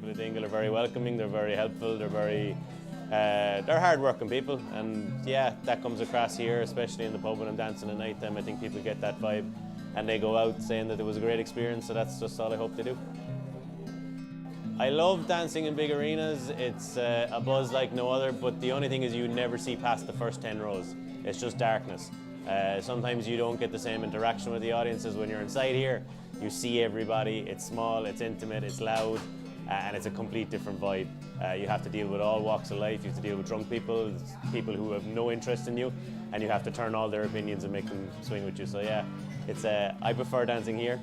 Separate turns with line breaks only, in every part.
people at Dingle are very welcoming, they're very helpful, they're hard-working people, and yeah, that comes across here, especially in the pub when I'm dancing at night time. I think people get that vibe, and they go out saying that it was a great experience, so that's just all I hope they do. I love dancing in big arenas. It's a buzz like no other, but the only thing is you never see past the first 10 rows. It's just darkness. Sometimes you don't get the same interaction with the audiences when you're inside here. You see everybody, it's small, it's intimate, it's loud, and it's a complete different vibe. You have to deal with all walks of life. You have to deal with drunk people, people who have no interest in you, and you have to turn all their opinions and make them swing with you. So yeah, I prefer dancing here.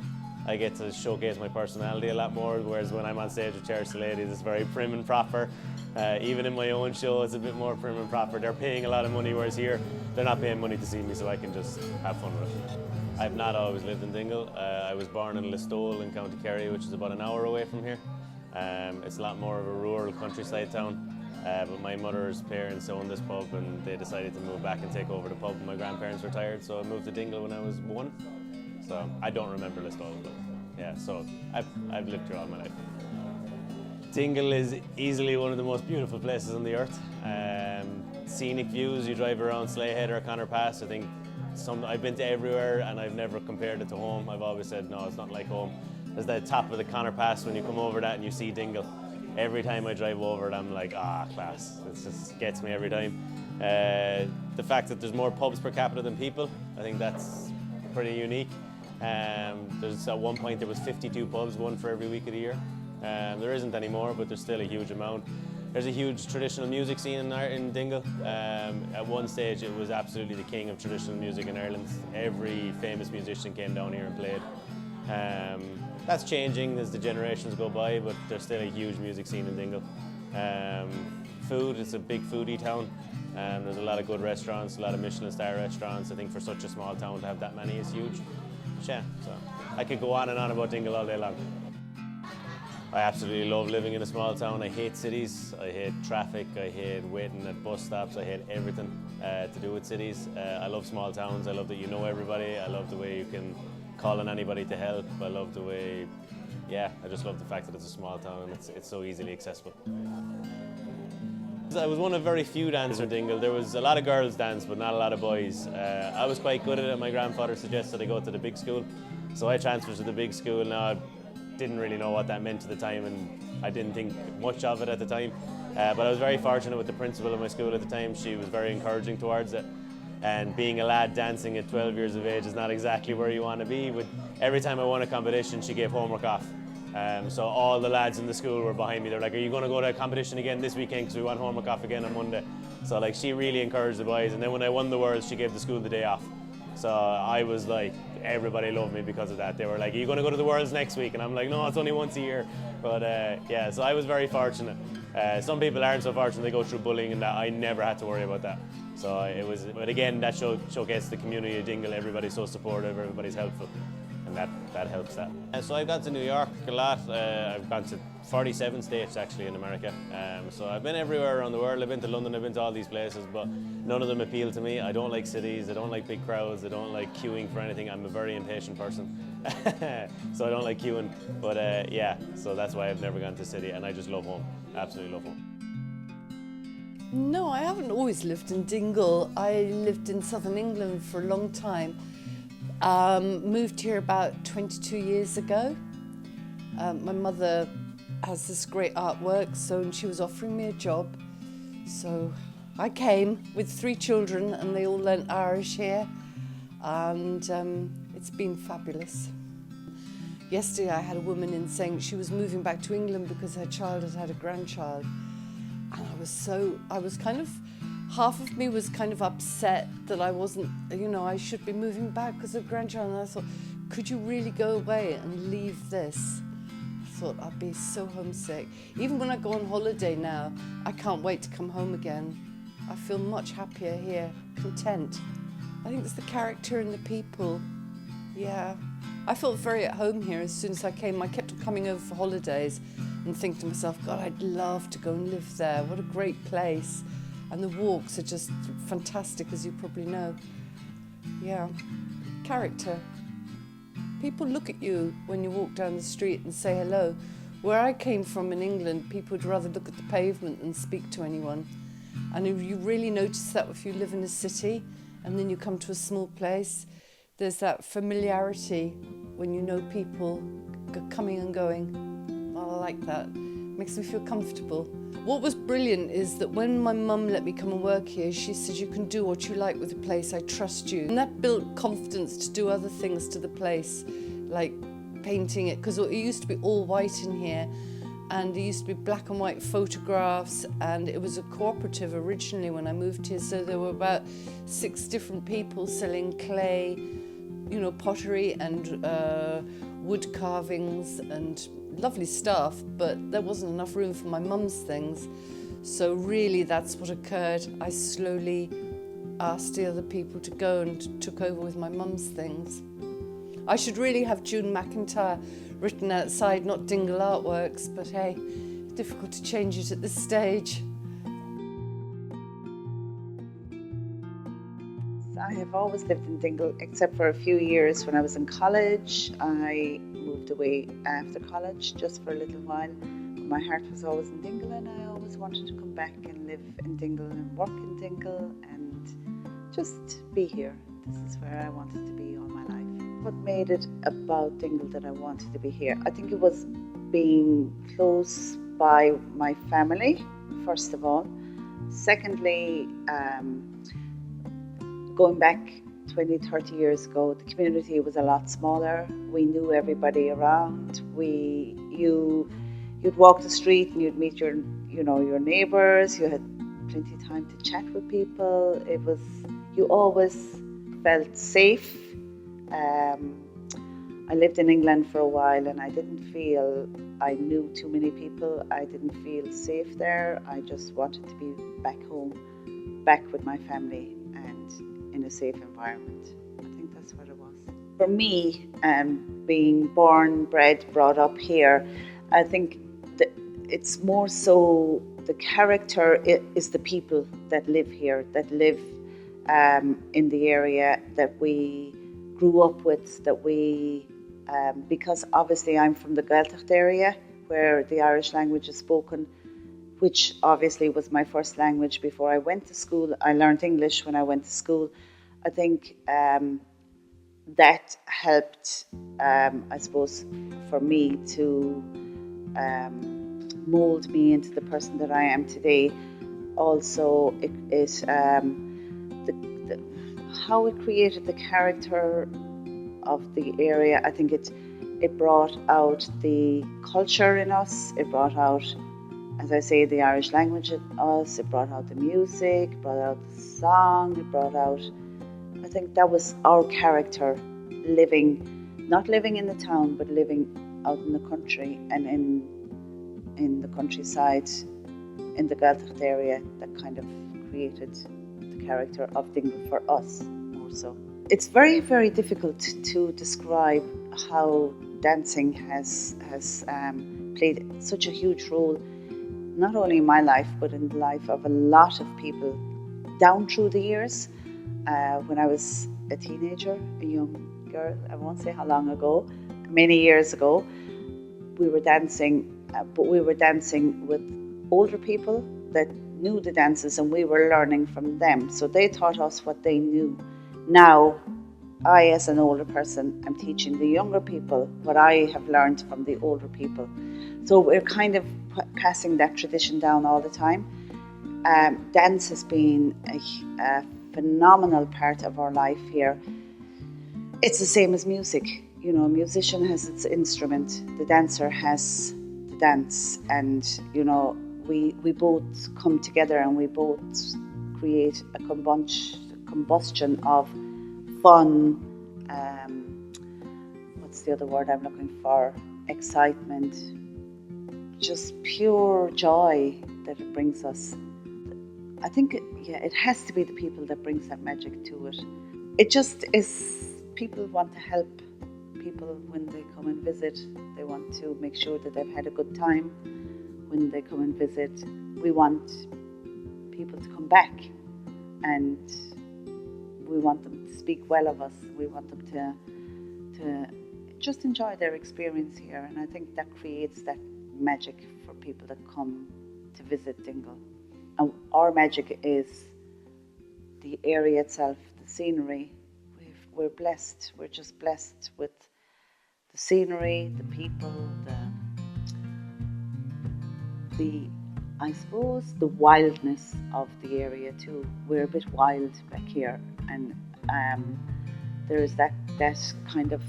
I get to showcase my personality a lot more, whereas when I'm on stage with Cherish the Ladies, it's very prim and proper. Even in my own show, it's a bit more prim and proper. They're paying a lot of money, whereas here, they're not paying money to see me, so I can just have fun with it. I've not always lived in Dingle. I was born in Listowel in County Kerry, which is about an hour away from here. It's a lot more of a rural countryside town, but my mother's parents owned this pub and they decided to move back and take over the pub when my grandparents retired, so I moved to Dingle when I was 1. So I don't remember Listowel, but yeah, so I've lived here all my life. Dingle is easily one of the most beautiful places on the earth. Scenic views, you drive around Slayhead or Connor Pass. I think I've been to everywhere and I've never compared it to home. I've always said, no, it's not like home. There's the top of the Connor Pass when you come over that and you see Dingle. Every time I drive over it, I'm like, class. It just gets me every time. The fact that there's more pubs per capita than people, I think that's pretty unique. There's at one point there was 52 pubs, one for every week of the year. There isn't anymore, but there's still a huge amount. There's a huge traditional music scene in Dingle. At one stage it was absolutely the king of traditional music in Ireland. Every famous musician came down here and played. That's changing as the generations go by, but there's still a huge music scene in Dingle. Food, it's a big foodie town. There's a lot of good restaurants, a lot of Michelin star restaurants. I think for such a small town to have that many is huge. Yeah, so I could go on and on about Dingle all day long. I absolutely love living in a small town. I hate cities, I hate traffic, I hate waiting at bus stops, I hate everything to do with cities. I love small towns, I love that you know everybody, I love the way you can call on anybody to help, I love the way, I just love the fact that it's a small town and it's so easily accessible. I was one of very few dancers in Dingle. There was a lot of girls dance, but not a lot of boys. I was quite good at it. My grandfather suggested I go to the big school, so I transferred to the big school. Now, I didn't really know what that meant at the time, and I didn't think much of it at the time. But I was very fortunate with the principal of my school at the time. She was very encouraging towards it. And being a lad dancing at 12 years of age is not exactly where you want to be. But every time I won a competition, she gave homework off. So all the lads in the school were behind me. They're like, are you going to go to a competition again this weekend because we want homework off again on Monday? So like she really encouraged the boys, and then when I won the Worlds, she gave the school the day off. So I was like, everybody loved me because of that. They were like, are you going to go to the Worlds next week? And I'm like, no, it's only once a year. But so I was very fortunate. Some people aren't so fortunate, they go through bullying and that. I never had to worry about that. So but again, that showcased the community of Dingle. Everybody's so supportive, everybody's helpful. And that helps that. So I've gone to New York a lot. I've gone to 47 states actually in America. So I've been everywhere around the world. I've been to London, I've been to all these places, but none of them appeal to me. I don't like cities, I don't like big crowds, I don't like queuing for anything. I'm a very impatient person. So I don't like queuing, but so that's why I've never gone to a city, and I just love home, absolutely love home.
No, I haven't always lived in Dingle. I lived in southern England for a long time. Moved here about 22 years ago. My mother has this great artwork, and she was offering me a job. So I came with 3 children and they all learnt Irish here, and it's been fabulous. Yesterday I had a woman in saying she was moving back to England because her child had a grandchild. And I was kind of, half of me was kind of upset that I wasn't, I should be moving back because of grandchild. And I thought, could you really go away and leave this? I thought I'd be so homesick. Even when I go on holiday now, I can't wait to come home again. I feel much happier here, content. I think it's the character and the people. Yeah. I felt very at home here as soon as I came. I kept coming over for holidays and think to myself, God, I'd love to go and live there. What a great place. And the walks are just fantastic, as you probably know. Yeah, character. People look at you when you walk down the street and say hello, Where I came from in England, people would rather look at the pavement than speak to anyone. And you really notice that if you live in a city and then you come to a small place, there's that familiarity when you know people coming and going. I like that. Makes me feel comfortable. What was brilliant is that when my mum let me come and work here, she said, you can do what you like with the place, I trust you. And that built confidence to do other things to the place, like painting it, because it used to be all white in here, and there used to be black and white photographs, and it was a cooperative originally when I moved here, so there were about 6 different people selling clay, you know, pottery and wood carvings and lovely stuff, but there wasn't enough room for my mum's things. So really that's what occurred. I slowly asked the other people to go and took over with my mum's things. I should really have Louise McIntyre written outside, not Dingle Artworks, but hey, difficult to change it at this stage.
I have always lived in Dingle, except for a few years when I was in college. I moved away after college just for a little while. My heart was always in Dingle, and I always wanted to come back and live in Dingle and work in Dingle and just be here. This is where I wanted to be all my life. What made it about Dingle that I wanted to be here? I think it was being close by my family, first of all. Secondly, going back 20, 30 years ago, the community was a lot smaller. We knew everybody around. You'd walk the street and you'd meet your neighbours. You had plenty of time to chat with people. You always felt safe. I lived in England for a while and I didn't feel I knew too many people. I didn't feel safe there. I just wanted to be back home, back with my family, in a safe environment. I think that's what it was. For me, being born, bred, brought up here, I think that it's more so the character is the people that live here, that live in the area that we grew up with, because obviously I'm from the Gaeltacht area where the Irish language is spoken, which obviously was my first language before I went to school. I learned English when I went to school. I think that helped, I suppose, for me to mould me into the person that I am today. Also, how it created the character of the area. I think it brought out the culture in us. It brought out, as I say, the Irish language in us. It brought out the music, it brought out the song, it brought out, I think that was our character, not living in the town, but living out in the country and in the countryside, in the Gaeltacht area, that kind of created the character of Dingle for us more so. It's very, very difficult to describe how dancing has played such a huge role, not only in my life, but in the life of a lot of people down through the years. When I was a teenager, a young girl, I won't say how long ago, many years ago, we were dancing, but we were dancing with older people that knew the dances and we were learning from them. So they taught us what they knew. Now, I, as an older person, am teaching the younger people what I have learned from the older people. So we're kind of passing that tradition down all the time. Dance has been a phenomenal part of our life here. It's the same as music. You know, a musician has its instrument, the dancer has the dance, and you know, we both come together and we both create a combustion of fun, what's the other word I'm looking for? Excitement, just pure joy that it brings us. I think, it has to be the people that brings that magic to it. It just is, people want to help people when they come and visit. They want to make sure that they've had a good time when they come and visit. We want people to come back and we want them to speak well of us. We want them to just enjoy their experience here, and I think that creates that magic for people that come to visit Dingle. And our magic is the area itself, the scenery. We're blessed. We're just blessed with the scenery, the people, the I suppose the wildness of the area too. We're a bit wild back here, and there is that kind of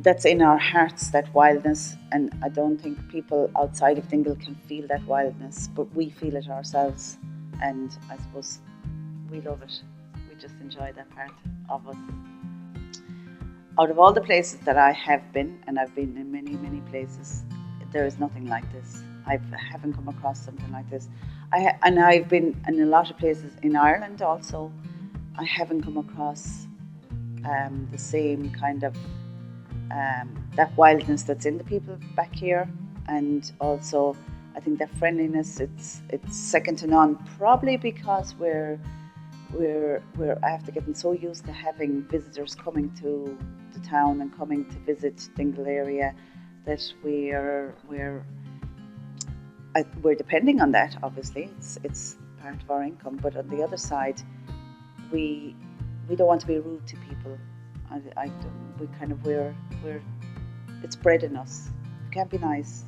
that's in our hearts, that wildness, and I don't think people outside of Dingle can feel that wildness, but we feel it ourselves, and I suppose we love it. We just enjoy that part of us. Out of all the places that I have been, and I've been in many, many places, there is nothing like this. I haven't come across something like this. I've been in a lot of places in Ireland also. I haven't come across the same kind of that wildness that's in the people back here, and also I think that friendliness, it's second to none. Probably because we're after getting so used to having visitors coming to the town and coming to visit Dingle area, that we're depending on that. Obviously, it's part of our income. But on the other side, we don't want to be rude to people. We're it's bred in us. You can't be nice.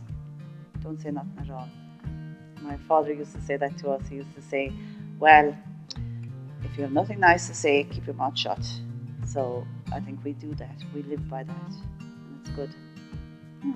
Don't say nothing at all. My father used to say that to us. He used to say, well, if you have nothing nice to say, keep your mouth shut. So I think we do that. We live by that. And it's good. Yeah.